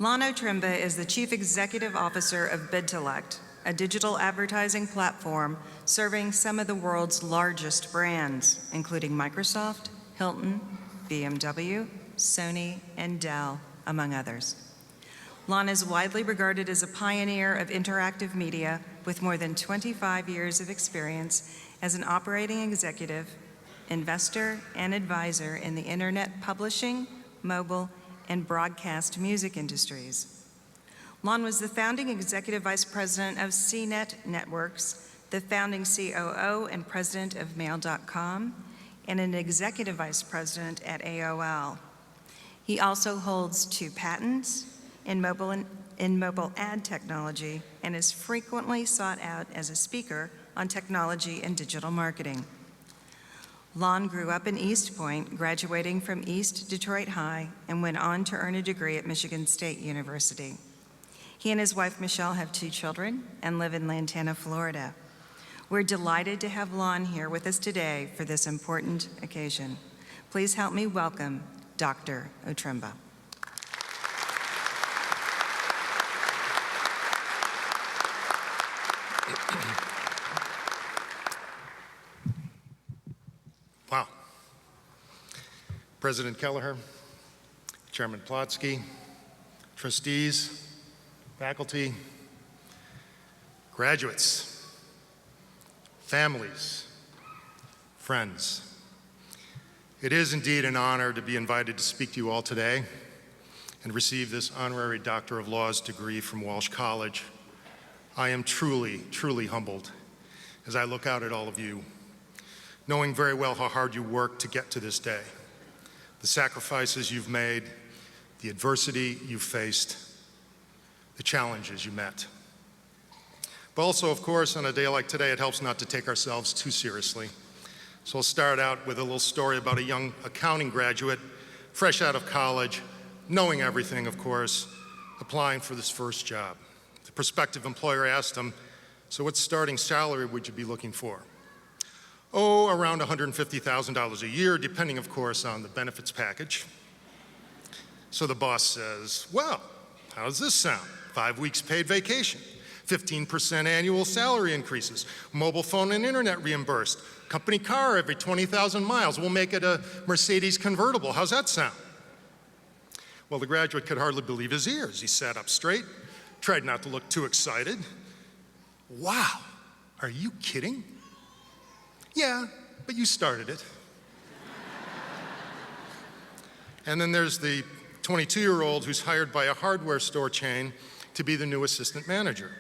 Lon Otremba is the Chief Executive Officer of Bidtellect, a digital advertising platform serving some of the world's largest brands, including Microsoft, Hilton, BMW, Sony, and Dell, among others. Lon is widely regarded as a pioneer of interactive media with more than 25 years of experience as an operating executive, investor, and advisor in the internet publishing, mobile, and broadcast music industries. Lon was the founding executive vice president of CNET Networks, the founding COO and president of Mail.com, and an executive vice president at AOL. He also holds 2 patents in mobile ad technology and is frequently sought out as a speaker on technology and digital marketing. Lon grew up in East Point, graduating from East Detroit High, and went on to earn a degree at Michigan State University. He and his wife, Michelle, have 2 children and live in Lantana, Florida. We're delighted to have Lon here with us today for this important occasion. Please help me welcome Dr. Otremba. Wow. President Kelleher, Chairman Plotsky, trustees, faculty, graduates, families, friends. It is indeed an honor to be invited to speak to you all today and receive this honorary Doctor of Laws degree from Walsh College. I am truly, truly humbled as I look out at all of you, knowing very well how hard you worked to get to this day, the sacrifices you've made, the adversity you've faced, the challenges you met. But also, of course, on a day like today, it helps not to take ourselves too seriously. So I'll start out with a little story about a young accounting graduate, fresh out of college, knowing everything, of course, applying for this first job. The prospective employer asked him, "So what starting salary would you be looking for?" "Oh, around $150,000 a year, depending, of course, on the benefits package." So the boss says, "Well, how does this sound? 5 weeks paid vacation, 15% annual salary increases, mobile phone and internet reimbursed, company car every 20,000 miles. We'll make it a Mercedes convertible. How's that sound?" Well, the graduate could hardly believe his ears. He sat up straight, tried not to look too excited. "Wow, are you kidding?" "Yeah, but you started it." And then there's the 22-year-old who's hired by a hardware store chain to be the new assistant manager.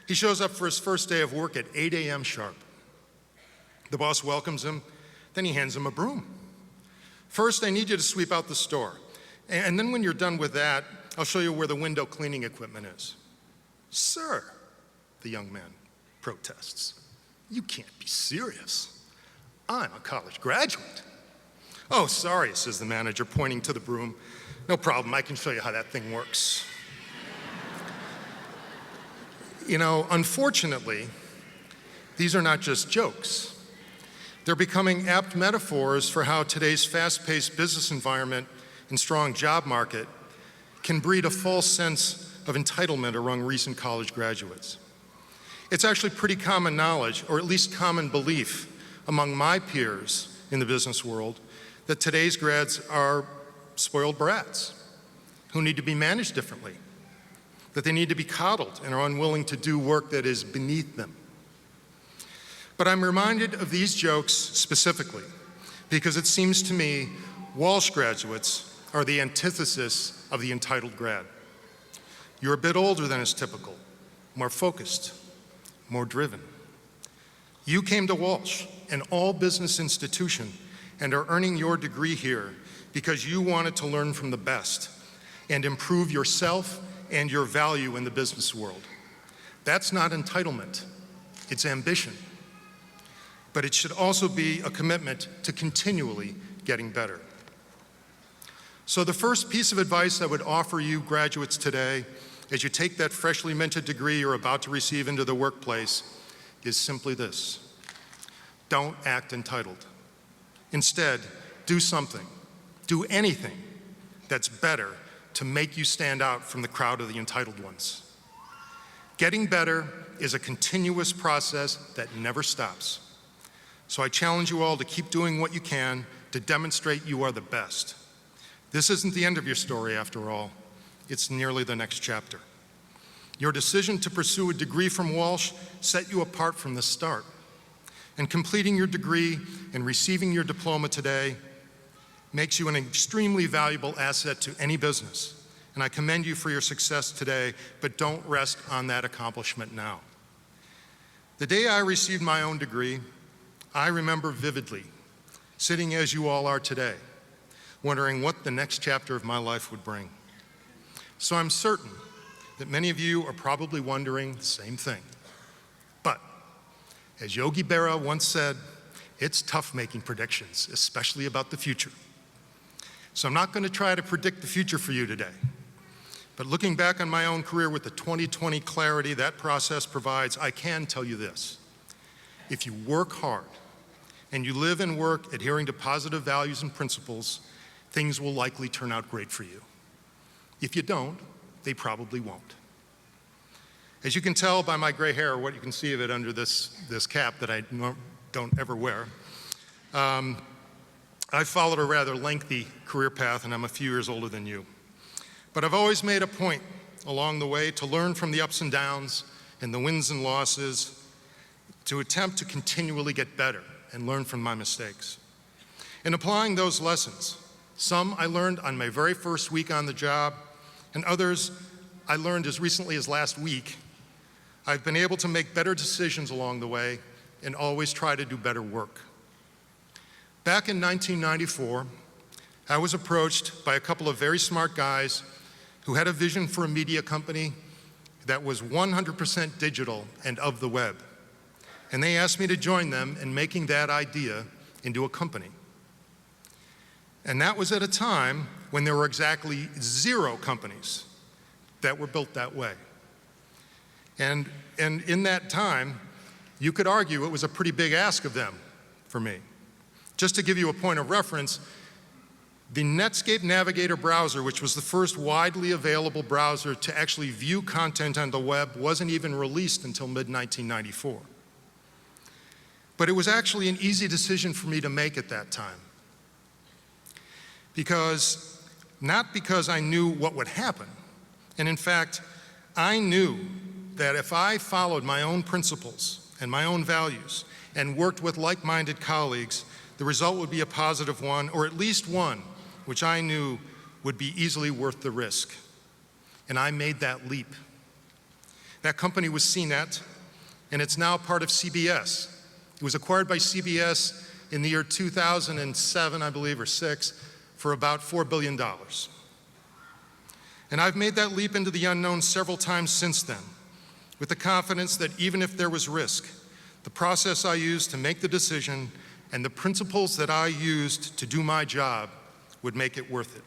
He shows up for his first day of work at 8 a.m. sharp. The boss welcomes him, then he hands him a broom. "First, I need you to sweep out the store. And then when you're done with that, I'll show you where the window cleaning equipment is." "Sir," the young man protests, "you can't be serious. I'm a college graduate." "Oh, sorry," says the manager, pointing to the broom. "No problem, I can show you how that thing works." You know, unfortunately, these are not just jokes. They're becoming apt metaphors for how today's fast-paced business environment and strong job market can breed a false sense of entitlement among recent college graduates. It's actually pretty common knowledge, or at least common belief among my peers in the business world, that today's grads are spoiled brats who need to be managed differently, that they need to be coddled and are unwilling to do work that is beneath them. But I'm reminded of these jokes specifically because it seems to me Walsh graduates are the antithesis of the entitled grad. You're a bit older than is typical, more focused, more driven. You came to Walsh, an all-business institution, and are earning your degree here because you wanted to learn from the best and improve yourself and your value in the business world. That's not entitlement, it's ambition. But it should also be a commitment to continually getting better. So the first piece of advice I would offer you graduates today as you take that freshly minted degree you're about to receive into the workplace is simply this: don't act entitled. Instead, do something, do anything that's better to make you stand out from the crowd of the entitled ones. Getting better is a continuous process that never stops. So I challenge you all to keep doing what you can to demonstrate you are the best. This isn't the end of your story, after all. It's nearly the next chapter. Your decision to pursue a degree from Walsh set you apart from the start. And completing your degree and receiving your diploma today makes you an extremely valuable asset to any business. And I commend you for your success today, but don't rest on that accomplishment now. The day I received my own degree, I remember vividly, sitting as you all are today, wondering what the next chapter of my life would bring. So I'm certain that many of you are probably wondering the same thing. But as Yogi Berra once said, it's tough making predictions, especially about the future. So I'm not going to try to predict the future for you today. But looking back on my own career with the 20/20 clarity that process provides, I can tell you this. If you work hard and you live and work adhering to positive values and principles, things will likely turn out great for you. If you don't, they probably won't. As you can tell by my gray hair, or what you can see of it under this cap that I don't ever wear, I've followed a rather lengthy career path, and I'm a few years older than you. But I've always made a point along the way to learn from the ups and downs and the wins and losses, to attempt to continually get better and learn from my mistakes. In applying those lessons, some I learned on my very first week on the job, and others I learned as recently as last week. I've been able to make better decisions along the way and always try to do better work. Back in 1994, I was approached by a couple of very smart guys who had a vision for a media company that was 100% digital and of the web. And they asked me to join them in making that idea into a company. And that was at a time when there were exactly 0 companies that were built that way. And in that time, you could argue it was a pretty big ask of them for me. Just to give you a point of reference, the Netscape Navigator browser, which was the first widely available browser to actually view content on the web, wasn't even released until mid-1994. But it was actually an easy decision for me to make at that time. Not because I knew what would happen, and in fact, I knew that if I followed my own principles and my own values and worked with like-minded colleagues, the result would be a positive one, or at least one which I knew would be easily worth the risk. And I made that leap. That company was CNET, and it's now part of CBS. It was acquired by CBS in the year 2007, I believe, or 6, for about $4 billion. And I've made that leap into the unknown several times since then, with the confidence that even if there was risk, the process I used to make the decision and the principles that I used to do my job would make it worth it.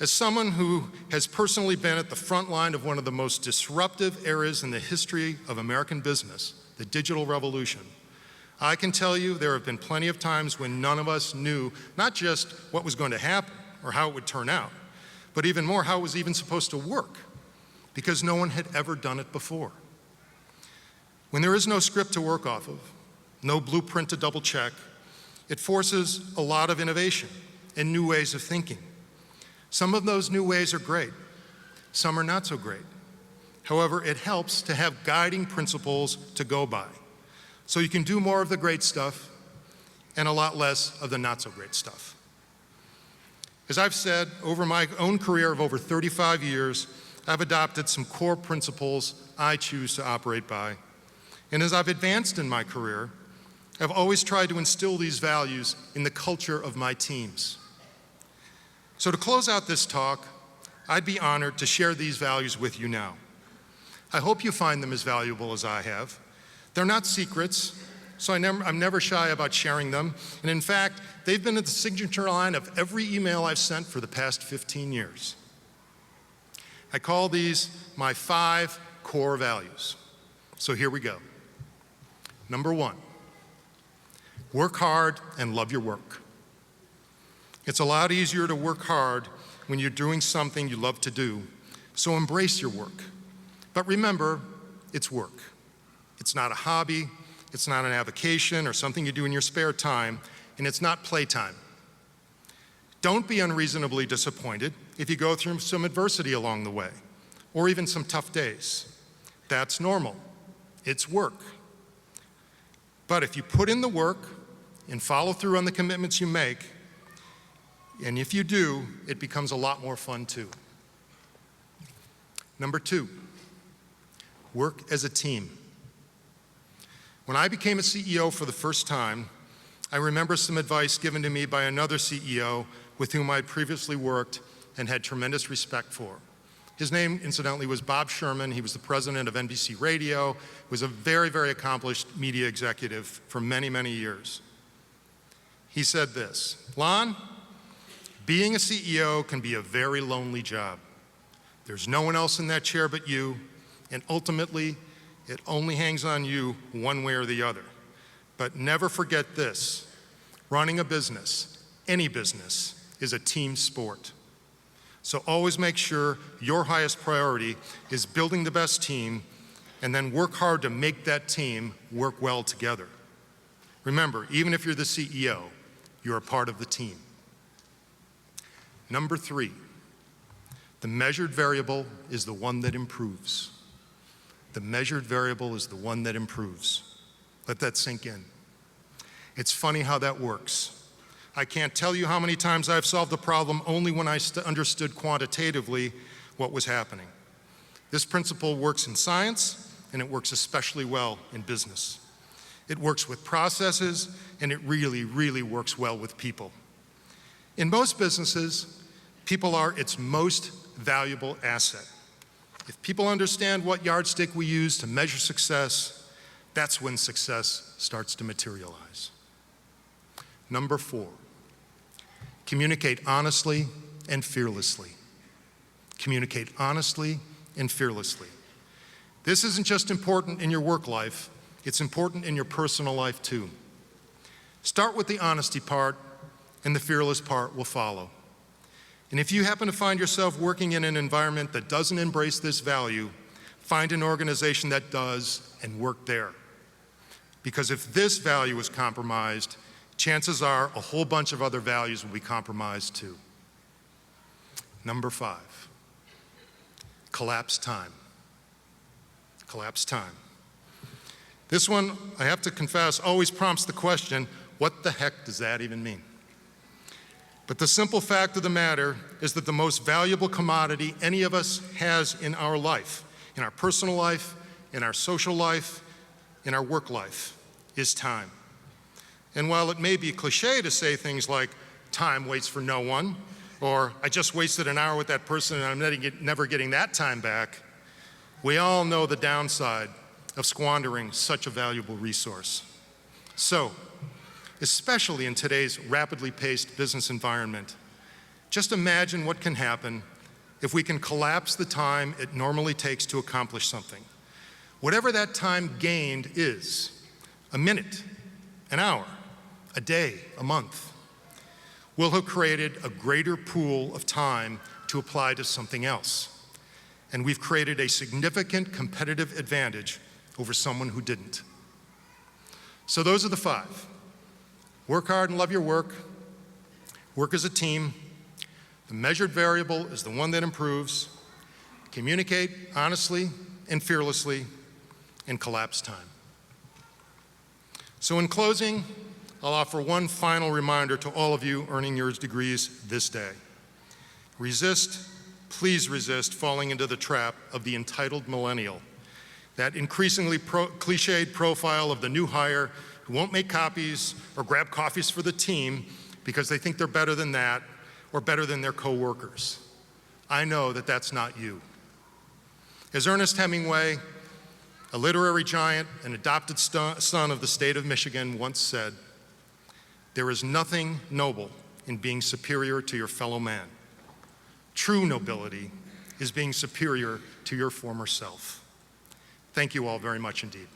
As someone who has personally been at the front line of one of the most disruptive eras in the history of American business, the digital revolution, I can tell you there have been plenty of times when none of us knew not just what was going to happen or how it would turn out, but even more how it was even supposed to work, because no one had ever done it before. When there is no script to work off of, no blueprint to double check, it forces a lot of innovation and new ways of thinking. Some of those new ways are great, some are not so great. However, it helps to have guiding principles to go by, so you can do more of the great stuff and a lot less of the not so great stuff. As I've said, over my own career of over 35 years, I've adopted some core principles I choose to operate by. And as I've advanced in my career, I've always tried to instill these values in the culture of my teams. So to close out this talk, I'd be honored to share these values with you now. I hope you find them as valuable as I have. They're not secrets, so I'm never shy about sharing them. And in fact, they've been at the signature line of every email I've sent for the past 15 years. I call these my 5 core values. So here we go. Number 1, work hard and love your work. It's a lot easier to work hard when you're doing something you love to do, so embrace your work. But remember, it's work. It's not a hobby, it's not an avocation or something you do in your spare time, and it's not playtime. Don't be unreasonably disappointed if you go through some adversity along the way, or even some tough days. That's normal. It's work. But if you put in the work and follow through on the commitments you make, and if you do, it becomes a lot more fun too. Number 2, work as a team. When I became a CEO for the first time, I remember some advice given to me by another CEO with whom I had previously worked and had tremendous respect for. His name, incidentally, was Bob Sherman. He was the president of NBC Radio, was a very, very accomplished media executive for many, many years. He said this, "Lon, being a CEO can be a very lonely job. There's no one else in that chair but you, and ultimately, it only hangs on you one way or the other. But never forget this, running a business, any business, is a team sport. So always make sure your highest priority is building the best team, and then work hard to make that team work well together. Remember, even if you're the CEO, you're a part of the team." Number 3, the measured variable is the one that improves. The measured variable is the one that improves. Let that sink in. It's funny how that works. I can't tell you how many times I've solved a problem only when I understood quantitatively what was happening. This principle works in science, and it works especially well in business. It works with processes, and it really, really works well with people. In most businesses, people are its most valuable asset. If people understand what yardstick we use to measure success, that's when success starts to materialize. Number 4, communicate honestly and fearlessly. Communicate honestly and fearlessly. This isn't just important in your work life, it's important in your personal life too. Start with the honesty part, and the fearless part will follow. And if you happen to find yourself working in an environment that doesn't embrace this value, find an organization that does and work there. Because if this value is compromised, chances are a whole bunch of other values will be compromised too. Number 5, collapse time. Collapse time. This one, I have to confess, always prompts the question, what the heck does that even mean? But the simple fact of the matter is that the most valuable commodity any of us has in our life, in our personal life, in our social life, in our work life, is time. And while it may be a cliche to say things like, time waits for no one, or I just wasted an hour with that person and I'm never getting that time back, we all know the downside of squandering such a valuable resource. So, especially in today's rapidly paced business environment, just imagine what can happen if we can collapse the time it normally takes to accomplish something. Whatever that time gained is, a minute, an hour, a day, a month, we'll have created a greater pool of time to apply to something else. And we've created a significant competitive advantage over someone who didn't. So those are the 5. Work hard and love your work. Work as a team. The measured variable is the one that improves. Communicate honestly and fearlessly, and collapse time. So in closing, I'll offer one final reminder to all of you earning your degrees this day. Resist, please resist falling into the trap of the entitled millennial, that increasingly cliched profile of the new hire who won't make copies or grab coffees for the team because they think they're better than that or better than their coworkers. I know that that's not you. As Ernest Hemingway, a literary giant and adopted son of the state of Michigan, once said, "There is nothing noble in being superior to your fellow man. True nobility is being superior to your former self." Thank you all very much indeed.